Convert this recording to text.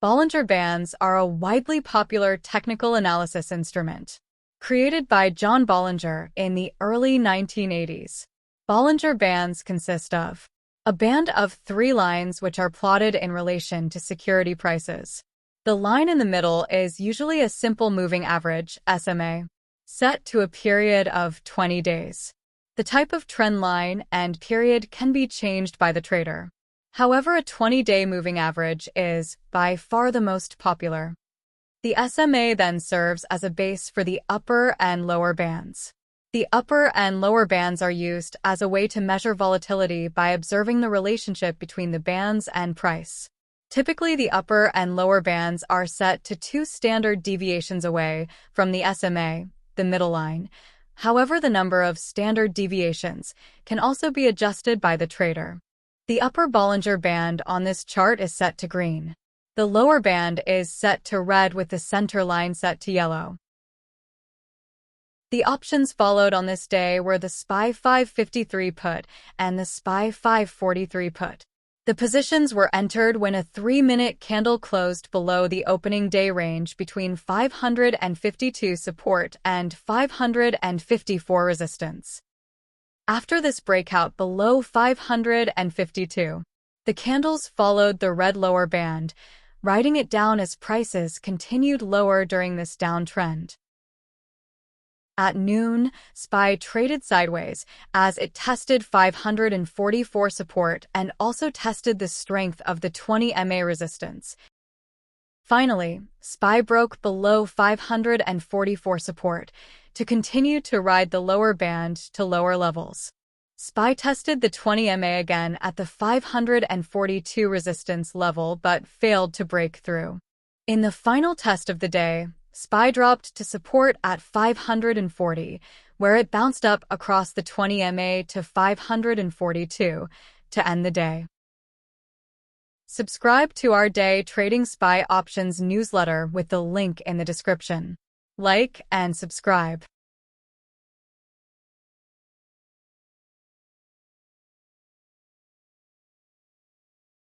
Bollinger Bands are a widely popular technical analysis instrument. Created by John Bollinger in the early 1980s, Bollinger Bands consist of a band of three lines which are plotted in relation to security prices. The line in the middle is usually a simple moving average, SMA, set to a period of 20 days. The type of trend line and period can be changed by the trader. However, a 20-day moving average is, by far, the most popular. The SMA then serves as a base for the upper and lower bands. The upper and lower bands are used as a way to measure volatility by observing the relationship between the bands and price. Typically, the upper and lower bands are set to 2 standard deviations away from the SMA, the middle line. However, the number of standard deviations can also be adjusted by the trader. The upper Bollinger Band on this chart is set to green. The lower band is set to red with the center line set to yellow. The options followed on this day were the SPY 553 put and the SPY 543 put. The positions were entered when a 3-minute candle closed below the opening day range between 552 support and 554 resistance. After this breakout below 552, the candles followed the red lower band, riding it down as prices continued lower during this downtrend. At noon, SPY traded sideways as it tested 544 support and also tested the strength of the 20 MA resistance. Finally, SPY broke below 544 support to continue to ride the lower band to lower levels. SPY tested the 20 MA again at the 542 resistance level but failed to break through. In the final test of the day, SPY dropped to support at 540, where it bounced up across the 20 MA to 542 to end the day. Subscribe to our Day Trading SPY Options newsletter with the link in the description. Like and subscribe.